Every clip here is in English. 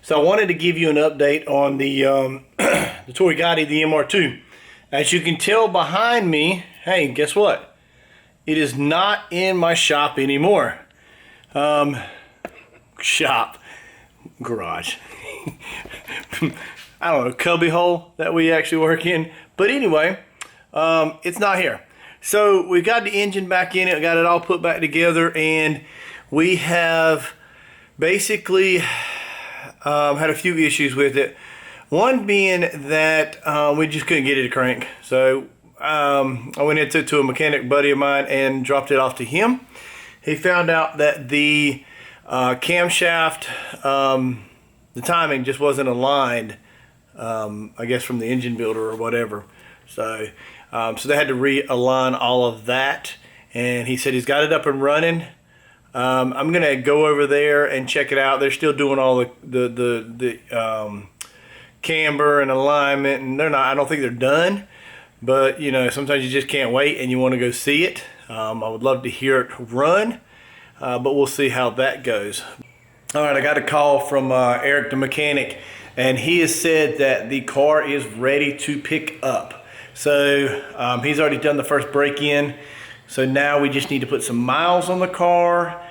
So I wanted to give you an update on the the Toygatti, the MR2. As you can tell behind me, hey, guess what? It is not in my shop anymore. Shop, garage. I don't know, cubby hole that we actually work in. But anyway, it's not here. So we got the engine back in it, got it all put back together, and we have basically had a few issues with it. One being that we just couldn't get it to crank. So I went into to a mechanic buddy of mine and dropped it off to him. He found out that the camshaft, the timing just wasn't aligned, I guess from the engine builder or whatever. So, so they had to realign all of that, and he said he's got it up and running. I'm gonna go over there and check it out. They're still doing all the camber and alignment, and they're not. I don't think they're done, but you know, sometimes you just can't wait and you want to go see it. I would love to hear it run, but we'll see how that goes. All right, I got a call from Eric the mechanic, and he has said that the car is ready to pick up. So he's already done the first break-in. So now we just need to put some miles on the car,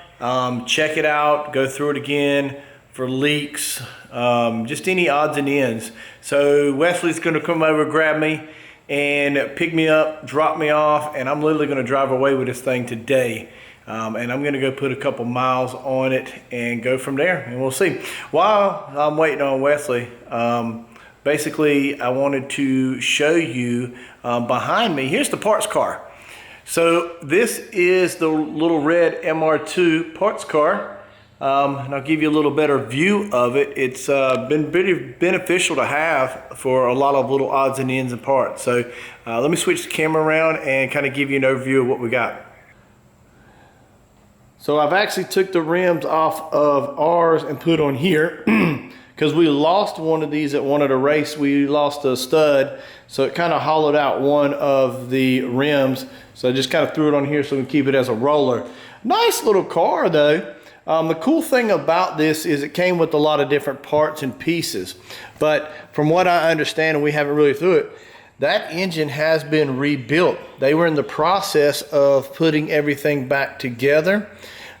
check it out, go through it again for leaks, just any odds and ends. So Wesley's gonna come over, grab me, and pick me up, drop me off, and I'm literally gonna drive away with this thing today. And I'm gonna go put a couple miles on it and go from there, and we'll see. While I'm waiting on Wesley, basically I wanted to show you behind me, here's the parts car. So this is the little red MR2 parts car, and I'll give you a little better view of it. It's been pretty beneficial to have for a lot of little odds and ends and parts. So let me switch the camera around and kind of give you an overview of what we got. So I've actually took the rims off of ours and put on here because we lost one of these at one of the race. We lost a stud, so it kind of hollowed out one of the rims. So I just kind of threw it on here so we can keep it as a roller. Nice little car though. The cool thing about this is it came with a lot of different parts and pieces. But from what I understand, and we haven't really through it, that engine has been rebuilt. They were in the process of putting everything back together.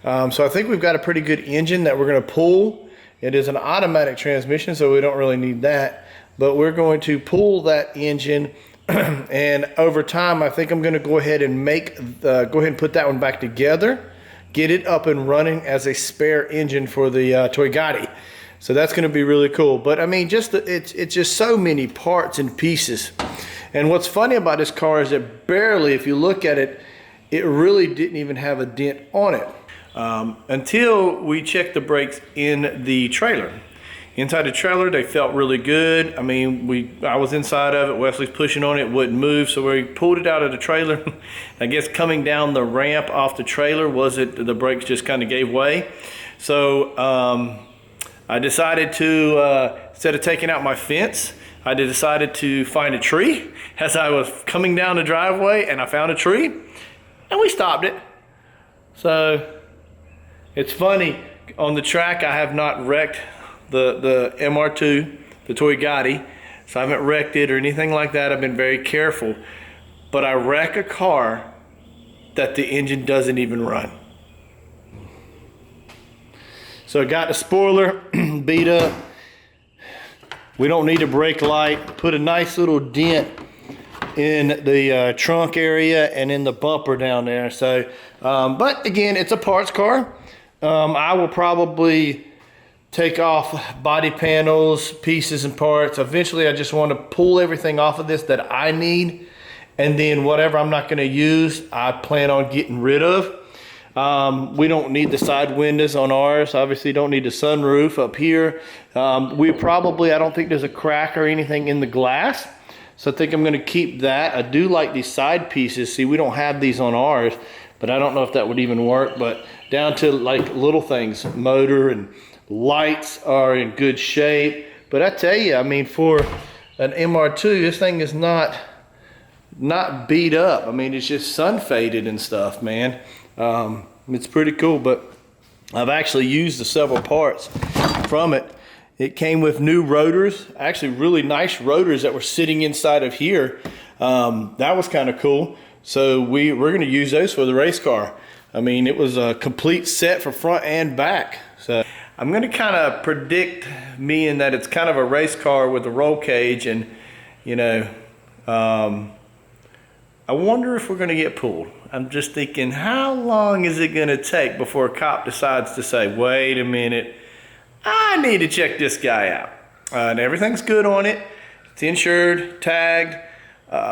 So I think we've got a pretty good engine that we're gonna pull. It is an automatic transmission, so we don't really need that. But we're going to pull that engine and over time, I think I'm gonna go ahead and put that one back together, get it up and running as a spare engine for the Toygatti. So that's gonna be really cool. But I mean, it's just so many parts and pieces. And what's funny about this car is that barely, if you look at it, it really didn't even have a dent on it. Until we checked the brakes in the trailer. Inside the trailer, they felt really good. I mean, I was inside of it, Wesley's pushing on it, wouldn't move, so we pulled it out of the trailer. I guess coming down the ramp off the trailer, the brakes just kind of gave way. So I decided to, instead of taking out my fence, I decided to find a tree as I was coming down the driveway, and I found a tree, and we stopped it. So it's funny, on the track I have not wrecked the MR2, the Toygatti, so I haven't wrecked it or anything like that. I've been very careful, but I wreck a car that the engine doesn't even run. So I got the spoiler beat up. We don't need a brake light. Put a nice little dent in the trunk area and in the bumper down there. So, but again, it's a parts car. I will probably take off body panels, pieces and parts. Eventually I just want to pull everything off of this that I need, and then whatever I'm not going to use, I plan on getting rid of. We don't need the side windows on ours. Obviously don't need the sunroof up here. I don't think there's a crack or anything in the glass, so I think I'm going to keep that. I do like these side pieces. See, we don't have these on ours, but I don't know if that would even work. But down to like little things, motor and lights are in good shape. But I tell you, I mean, for an MR2, this thing is not beat up. I mean, it's just sun faded and stuff, man. It's pretty cool. But I've actually used the several parts from it, It came with new rotors, actually really nice rotors that were sitting inside of here. That was kind of cool. So we're going to use those for the race car. I mean, it was a complete set for front and back. So I'm going to kind of predict me in that it's kind of a race car with a roll cage, and you know, I wonder if we're going to get pulled. I'm just thinking, how long is it going to take before a cop decides to say, wait a minute, I need to check this guy out. And everything's good on it. It's insured, tagged.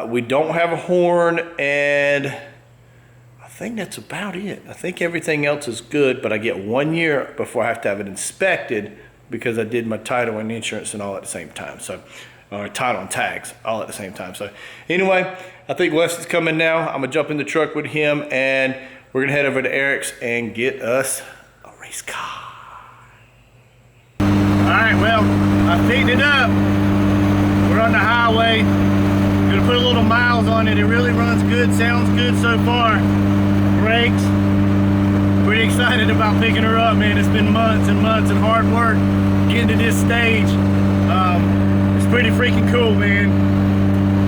We don't have a horn, and I think that's about it. I think everything else is good, but I get 1 year before I have to have it inspected because I did my title and insurance and all at the same time. So, or title and tags all at the same time. So anyway, I think Wes is coming now. I'm gonna jump in the truck with him, and we're gonna head over to Eric's and get us a race car. All right, well, I picked it up. We're on the highway. Gonna put a little miles on it. It really runs good, sounds good so far. Brakes. Pretty excited about picking her up, man. It's been months and months and hard work getting to this stage. It's pretty freaking cool, man.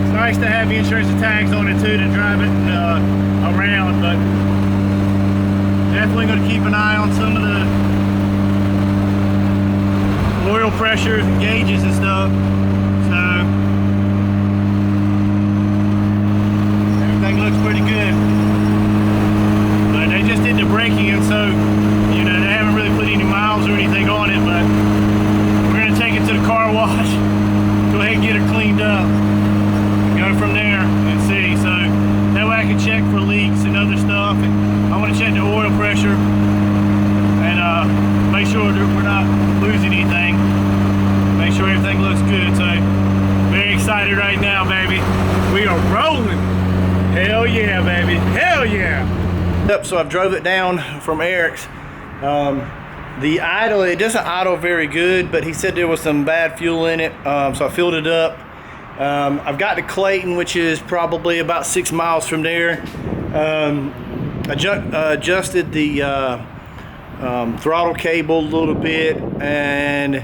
It's nice to have insurance and tags on it too to drive it around, but definitely gonna keep an eye on some of the oil pressures and gauges and stuff. So everything looks pretty good. But they just did the braking, and so you know they haven't really put any miles or anything on it, but we're gonna take it to the car wash, go ahead and get her cleaned up, go from there and see. So that way I can check for leaks and other stuff, and I want to check the oil pressure and make sure that we're not losing anything, make sure everything looks good. So very excited right now, baby. We are rolling. Hell yeah, baby, hell yeah. Yep, so I've drove it down from Eric's. The idle, it doesn't idle very good, but he said there was some bad fuel in it, so I filled it up. I've got to Clayton, which is probably about 6 miles from there. Adjusted the throttle cable a little bit, and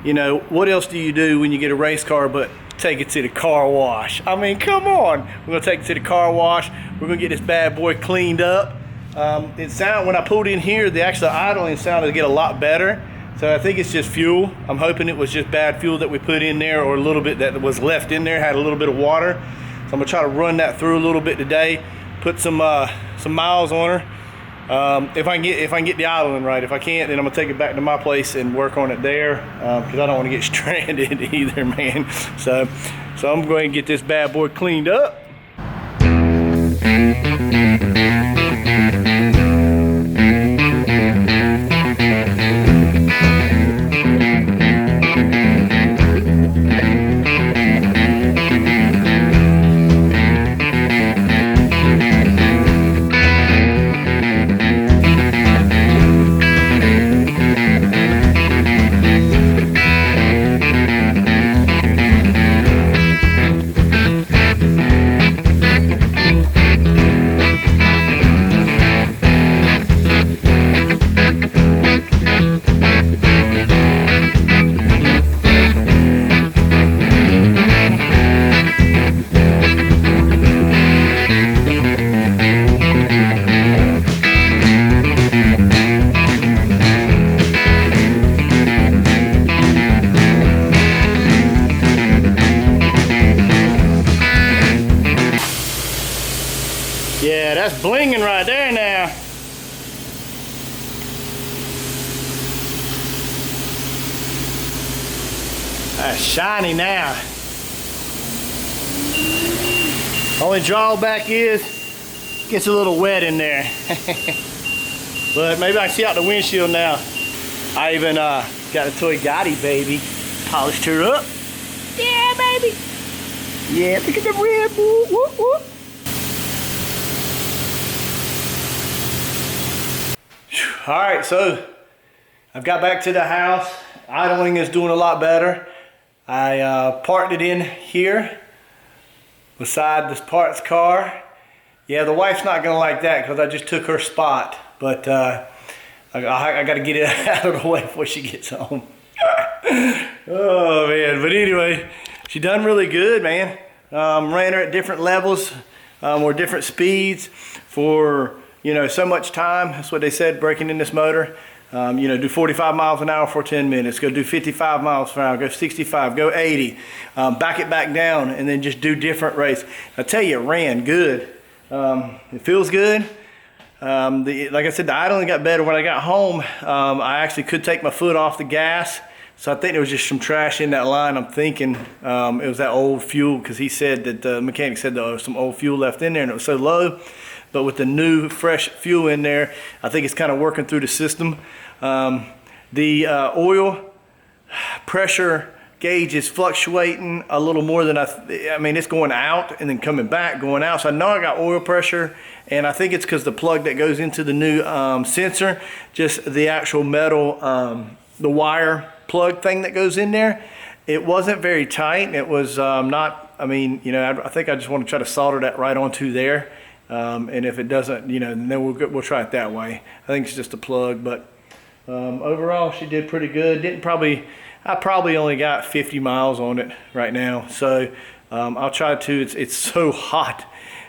you know, what else do you do when you get a race car but take it to the car wash? I mean, come on. We're gonna take it to the car wash. We're gonna get this bad boy cleaned up. When I pulled in here, the actual idling sounded to get a lot better. So I think it's just fuel. I'm hoping it was just bad fuel that we put in there, or a little bit that was left in there, had a little bit of water. So I'm gonna try to run that through a little bit today, put some miles on her. If I can get the idling right. If I can't, then I'm gonna take it back to my place and work on it there, because I don't want to get stranded either, man. So I'm going to get this bad boy cleaned up. Yeah, that's blinging right there now. That's shiny now. Only drawback is, gets a little wet in there. But maybe I can see out the windshield now. I even got a Toygatti, baby. Polished her up. Yeah, baby. Yeah, look at the red. Whoop, whoop, whoop. All right, so I've got back to the house. Idling is doing a lot better. I parked it in here beside this parts car. Yeah, the wife's not gonna like that because I just took her spot, but I got to get it out of the way before she gets home. Oh man, but anyway, she done really good, man. Ran her at different levels or different speeds for, you know, so much time. That's what they said, breaking in this motor. You know, do 45 miles an hour for 10 minutes, go do 55 miles per hour, go 65, go 80, back it back down, and then just do different rates. I tell you, it ran good. It feels good. Like I said, the idling got better when I got home. I actually could take my foot off the gas. So I think there was just some trash in that line. I'm thinking it was that old fuel, because he said that the mechanic said there was some old fuel left in there and it was so low. But with the new fresh fuel in there, I think it's kind of working through the system. The oil pressure gauge is fluctuating a little more than I mean, it's going out and then coming back, going out. So I know I got oil pressure, and I think it's because the plug that goes into the new sensor, just the actual metal, the wire plug thing that goes in there, it wasn't very tight. It was not, I mean, you know, I think I just want to try to solder that right onto there. And if it doesn't, you know, then we'll try it that way. I think it's just a plug, but overall she did pretty good. I probably only got 50 miles on it right now. So I'll try to, it's so hot.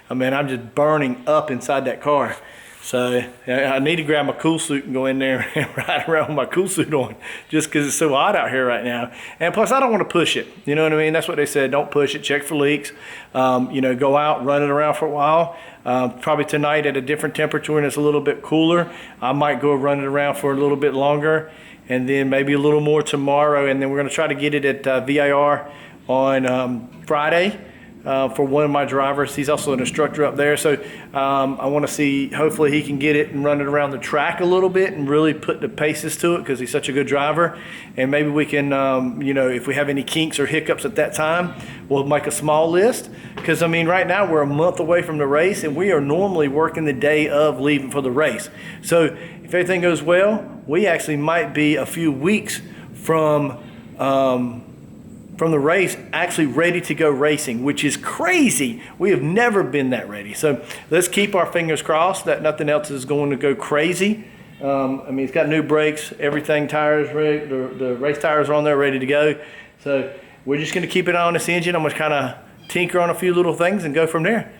I mean, I'm just burning up inside that car. So I need to grab my cool suit and go in there and ride around with my cool suit on, just because it's so hot out here right now. And plus, I don't want to push it. You know what I mean? That's what they said. Don't push it. Check for leaks. You know, go out, run it around for a while. Probably tonight at a different temperature and it's a little bit cooler, I might go run it around for a little bit longer, and then maybe a little more tomorrow. And then we're going to try to get it at VIR on Friday. For one of my drivers. He's also an instructor up there, so I want to see, hopefully he can get it and run it around the track a little bit and really put the paces to it, because he's such a good driver. And maybe we can, you know, if we have any kinks or hiccups at that time, we'll make a small list, because I mean, right now we're a month away from the race and we are normally working the day of leaving for the race. So if everything goes well, we actually might be a few weeks from the race actually ready to go racing, which is crazy. We have never been that ready. So let's keep our fingers crossed that nothing else is going to go crazy. I mean, it's got new brakes, everything, tires ready, the race tires are on there ready to go. So we're just going to keep it on this engine. I'm going to kind of tinker on a few little things and go from there.